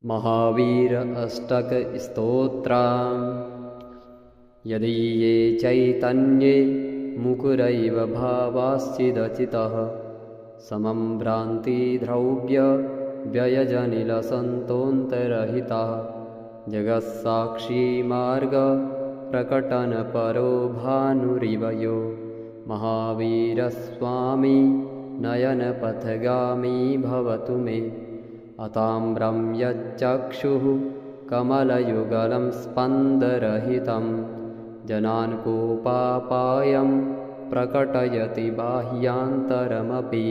महावीर अष्टक स्तोत्रम्। यदीये चैतन्ये मुकुरैव भावाश्चिदचितः समं भ्रान्तिद्रव्य व्ययजनिलसन्तोऽन्तरहितः जगत्साक्षी मार्ग प्रकटनपरो भानुरिव यो महावीरस्वामी नयनपथगामी भवतु मे। अताम्रं यच्चक्षुः कमलयुगलं स्पन्दरहितं जनान् कोपापायं प्रकटयति बाह्यान्तरमपि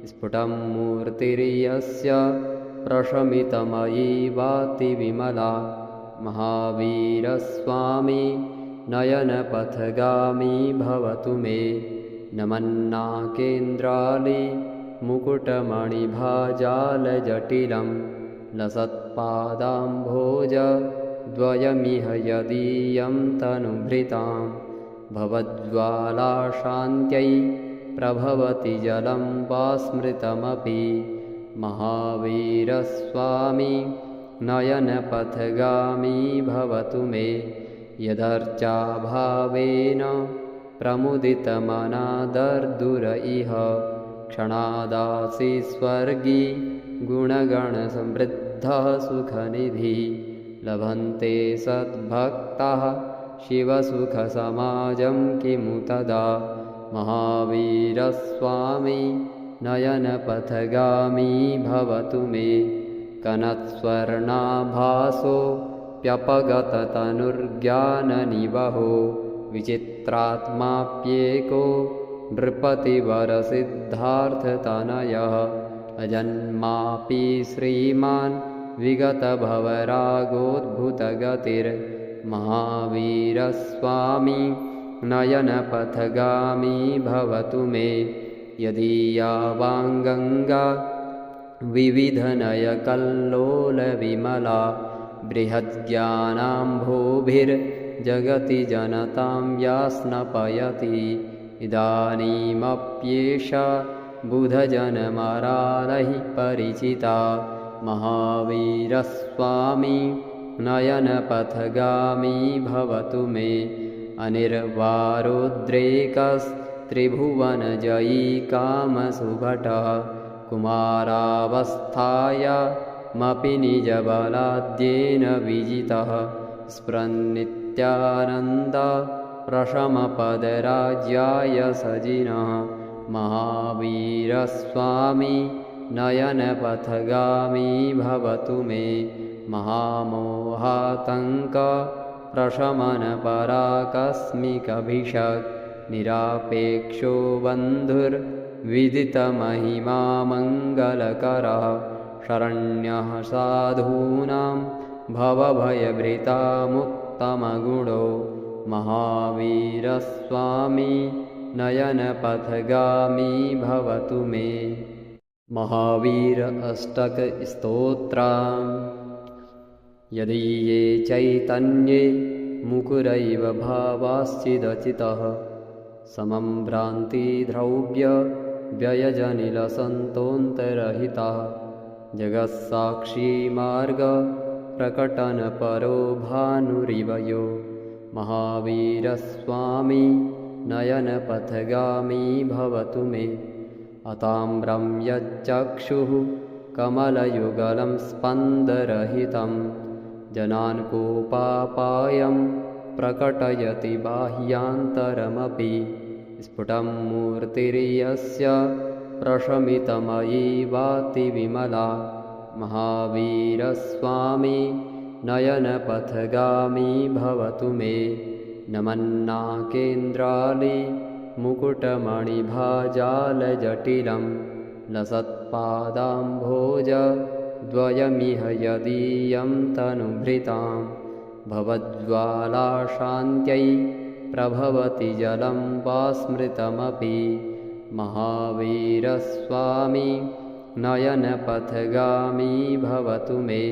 स्फुटं मूर्तिर्यस्य प्रशमितमयी वाति विमला महावीरस्वामी नयनपथगामी भवतु मे। नमन्नाकेन्द्राली मुकुटमणिभाजालजटिलं लसत्पादाम्भोजद्वयमिह यदीयं तनुभृतां भवज्ज्वालाशान्त्यै प्रभवति जलं वा स्मृतमपि महावीरस्वामी नयनपथगामी भवतु मे। यदर्चाभावेन प्रमुदितमनादर्दुर इह क्षणादासि स्वर्गी गुणगणसमृद्धः सुखनिधि लभन्ते सद्भक्ताः शिवसुखसमाजं किमु तदा महावीरस्वामी नयनपथगामी भवतु मे। कनत्स्वर्णाभासोऽप्यपगततनुर्ज्ञाननिवहो विचित्रात्माप्येको नृपतिवरसिद्धार्थतनयः अजन्मापि श्रीमान् विगतभवरागोद्भुतगतिर्महावीरस्वामी नयनपथगामी भवतु मे। यदीयावाङ्गङ्गा विविधनयकल्लोलविमला बृहज्ज्ञानाम्भोभिर्जगति जनतां या स्नपयति इदानीमप्येषा बुधजनमरालैः परिचिता महावीरस्वामी नयनपथगामी भवतु मे। अनिर्वारोद्रेकस्त्रिभुवनजयी कामसुभटः कुमारावस्थायामपि निजबलाद्येन विजितः स्फुरन्नित्यानन्द प्रशमपदराज्याय सजिनः महावीरस्वामी नयनपथगामी भवतु मे। महामोहातङ्क प्रशमनपराकस्मिकभिषक् निरापेक्षो बन्धुर्विदितमहिमा मङ्गलकरः शरण्यः साधूनां भवभयभृतामुत्तमगुणो महावीरस्वामी नयनपथगामी भवतु मे। महावीर अष्टक स्तोत्रम्। यदीये चैतन्ये मुकुरैव भावाश्चिदचितः समं भ्रान्तिद्रव्य व्ययजनिलसन्तोऽन्तरहितः जगत्साक्षी मार्ग प्रकटनपरो भानुरिव यो महावीरस्वामी नयनपथगामी भवतु मे। अताम्रं यच्चक्षुः कमलयुगलं स्पन्दरहितं जनान् कोपापायं प्रकटयति बाह्यान्तरमपि स्फुटं मूर्तिर्यस्य प्रशमितमयी वाति विमला महावीरस्वामी नयनपथगामी भवतु मे। नमन्नाकेन्द्राली मुकुटमणिभाजालजटिलं लसत्पादाम्भोजद्वयमिह यदीयं तनुभृतां भवज्ज्वालाशान्त्यै प्रभवति जलं वा स्मृतमपि महावीरस्वामी नयनपथगामी भवतु मे।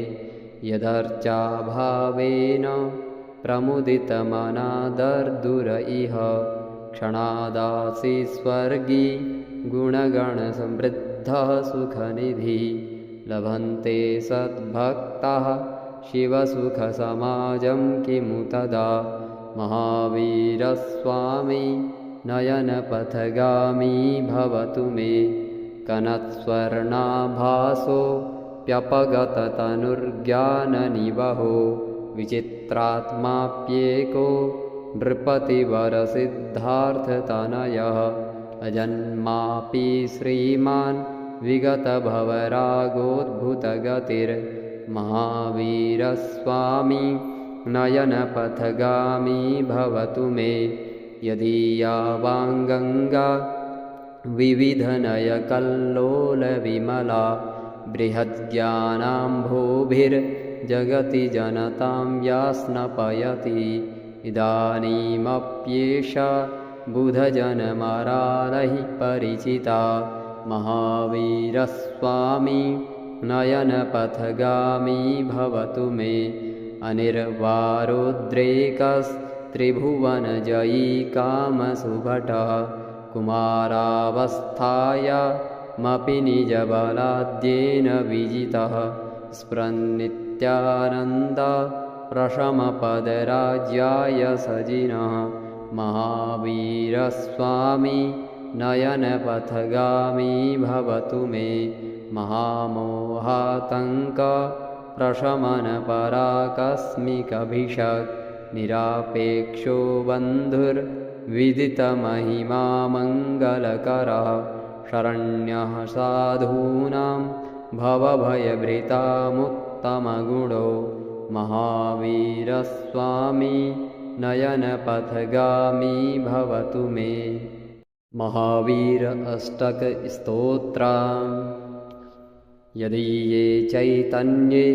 यदर्चाभावेन प्रमुदितमनादर्दुर इह क्षणादासि स्वर्गी गुणगणसमृद्धः सुखनिधि लभन्ते सद्भक्ताः शिवसुखसमाजं किमु तदा। महावीरस्वामी नयनपथगामी भवतु मे। कनत्स्वर्णाभासोऽप्यपगततनुर्ज्ञाननिवहो विचित्रात्माप्येको नृपतिवरसिद्धार्थतनयः। अजन्मापि श्रीमान् विगतभवरागोद्भुतगतिर्महावीरस्वामी नयनपथगामी भवतु मे। यदीयावाङ्गङ्गा विविधनयकल्लोलविमला बृहज्ज्ञानाम्भोभिर्जगति जनतां व्यास्नपयति। इदानीमप्येषा बुधजनमरालैः परिचिता। महावीरस्वामी नयनपथगामी भवतु मे। अनिर्वारोद्रेकस्त्रिभुवनजयी कामसुभटः कुमारावस्थायामपि निजबलाद्येन विजितः। स्फुरन्नित्यानन्दा प्रशमपदराज्याय सजिनः। महावीरस्वामी नयनपथगामी भवतु मे। महामोहातङ्क प्रशमनपराकस्मिकभिषक् निरापेक्षो बन्धुर्विदितमहिमा मङ्गलकरः। शरण्यः साधूनां भवभयभृतामुत्तमगुणो। महावीरस्वामी नयनपथगामी भवतु मे। महावीर अष्टक स्तोत्रम्। यदीये चैतन्ये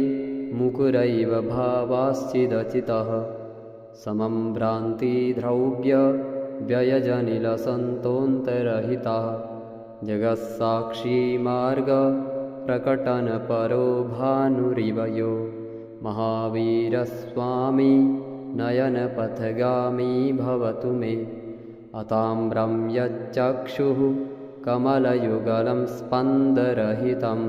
मुकुरैव भावाश्चिदचितः समं भ्रान्तिद्रव्यव्ययजनिलसन्तोऽन्तरहितः। जगत्साक्षी मार्गप्रकटनपरो भानुरिव यो। महावीरस्वामी नयनपथगामी भवतु मे। अताम्रं यच्चक्षुः कमलयुगलं स्पन्दरहितं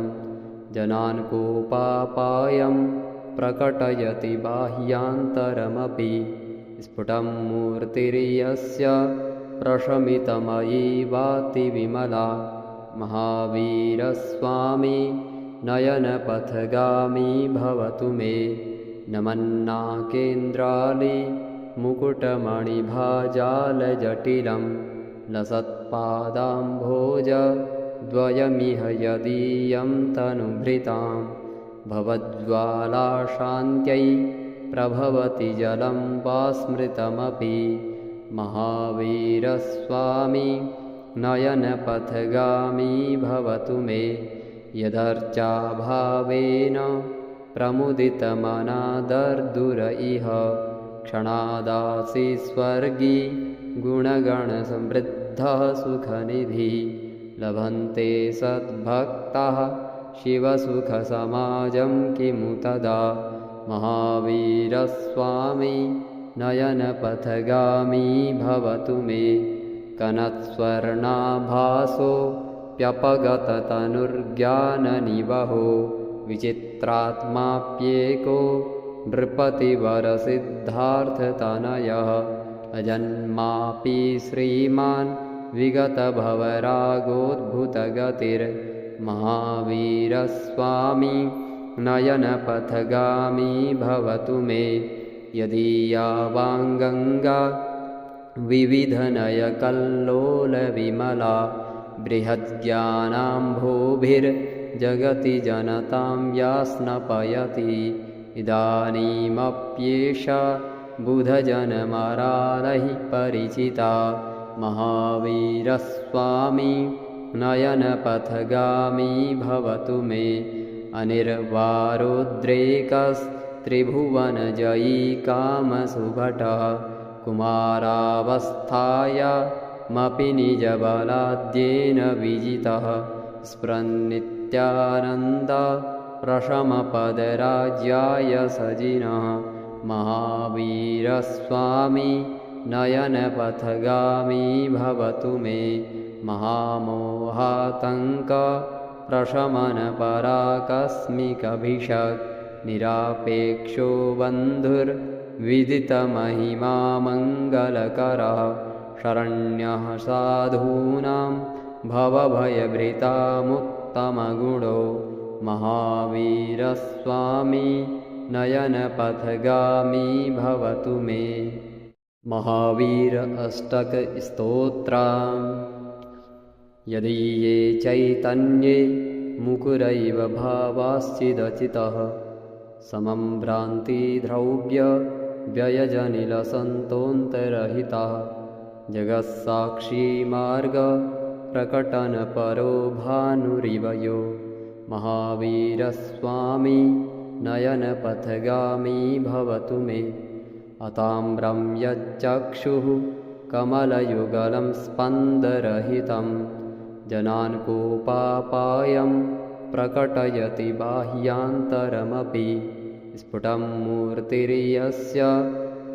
जनान् कोपापायं प्रकटयति बाह्यान्तरमपि। स्फुटं मूर्तिर्यस्य प्रशमितमयी वाति विमला। महावीरस्वामी नयनपथगामी भवतु मे। नमन्नाकेन्द्रालि मुकुटमणिभाजालजटिलं लसत्पादाम्भोजद्वयमिह यदीयं तनुभृतां। भवज्ज्वालाशान्त्यै प्रभवति जलं वा स्मृतमपि। महावीरस्वामी नयनपथगामी भवतु मे। यदर्चाभावेन प्रमुदितमनादर्दुर इह क्षणादासि स्वर्गी गुणगणसमृद्धः सुखनिधि। लभन्ते सद्भक्ताः शिवसुखसमाजं किमु तदा। महावीरस्वामी नयनपथगामी भवतु मे। कनत्स्वर्णाभासोऽप्यपगततनुर्ज्ञाननिवहो विचित्रात्माप्येको नृपतिवरसिद्धार्थतनयः। अजन्मापि श्रीमान् विगतभवरागोद्भुतगतिर्महावीरस्वामी नयनपथगामी भवतु मे। यदीयावाङ्गङ्गा विविधनयकल्लोलविमला बृहज्ज्ञानाम्भोभिर्जगति जनतां व्यास्नपयति। इदानीमप्येषा बुधजनमरालैः परिचिता। महावीरस्वामी नयनपथगामी भवतु मे। अनिर्वारोद्रेकस्त्रिभुवनजयी कामसुभटः कुमारावस्थायामपि निजबलाद्येन विजितः। स्फुरन्नित्यानन्दा प्रशमपदराज्याय सजिनः। महावीरस्वामी नयनपथगामी भवतु मे। महामोहातङ्क प्रशमनपराकस्मिकभिषक् निरापेक्षो बन्धुर्विदितमहिमा मङ्गलकरः शरण्यः साधूनां भवभयभृतामुत्तमगुणो महावीरस्वामी नयनपथगामी भवतु मे। महावीर अष्टक स्तोत्रम्। यदीये चैतन्ये मुकुरैव भावाश्चिदचितः समं भ्रान्तिद्रव्य व्ययजनिलसन्तोऽन्तरहितः जगत्साक्षी मार्ग प्रकटनपरो भानुरिव यो महावीरस्वामी नयनपथगामी भवतु मे। अताम्रं यच्चक्षुः कमलयुगलं स्पन्दरहितं जनान् कोपापायं प्रकटयति बाह्यान्तरमपि स्फुटं मूर्तिर्यस्य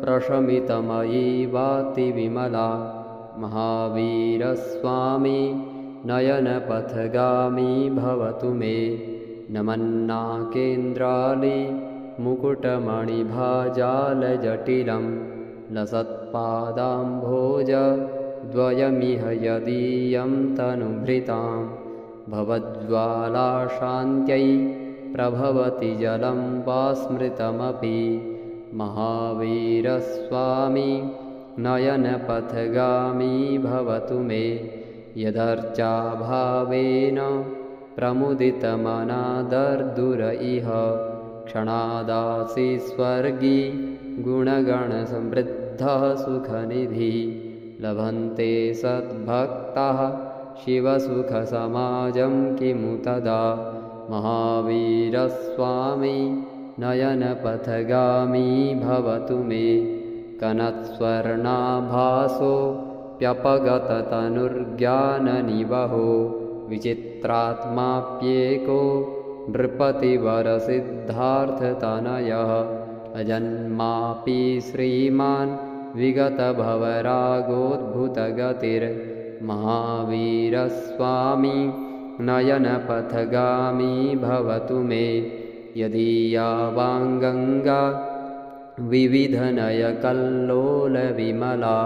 प्रशमितमयी वाति विमला महावीरस्वामी नयनपथगामी भवतु मे। नमन्नाकेन्द्रालि मुकुटमणिभाजालजटिलं लसत्पादाम्भोज द्वयमिह यदीयं तनुभृतां भवज्ज्वालाशान्त्यै प्रभवति जलं वा स्मृतमपि महावीरस्वामी नयनपथगामी भवतु मे। यदर्चाभावेन प्रमुदितमनादर्दुर इह क्षणादासि स्वर्गी गुणगणसमृद्धः सुखनिधि लभन्ते सद्भक्ताः शिवसुखसमाजं किमु तदा महावीरस्वामी नयनपथगामी भवतु मे। कनत्स्वर्णाभासोऽप्यपगततनुर्ज्ञाननिवहो विचित्रात्माप्येको नृपतिवरसिद्धार्थतनयः अजन्मापि श्रीमान् विगतभवरागोद्भुतगतिर्महावीरस्वामी नयनपथगामी भवतु मे। यदीयावाङ्गङ्गा विविधनयकल्लोलविमला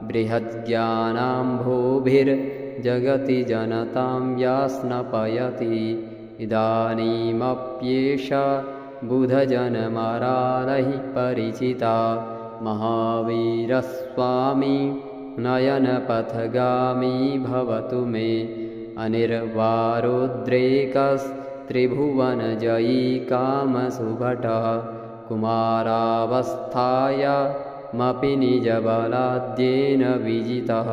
बृहज्ज्ञानाम्भोभिर्जगति जनतां या स्नपयति इदानीमप्येषा बुधजनमरालैः परिचिता महावीरस्वामी नयनपथगामी भवतु मे। अनिर्वारोद्रेकस्त्रिभुवनजयी कामसुभटः कुमारावस्थायामपि निजबलाद्येन विजितः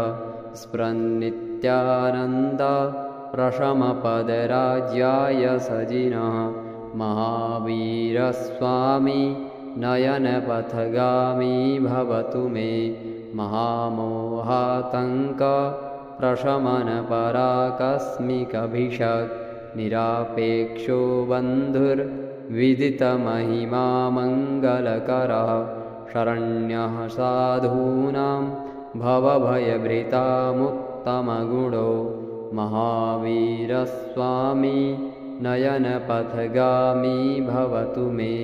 स्फुरन्नित्यानन्दा प्रशमपदराज्याय सजिनः महावीरस्वामी नयनपथगामी भवतु मे। महामोहातङ्क प्रशमनपराकस्मिकभिषक् निरापेक्षो बन्धुर्विदितमहिमा मङ्गलकरः शरण्यः साधूनां भवभयभृतामुत्तमगुणो महावीरस्वामी नयनपथगामी भवतु मे।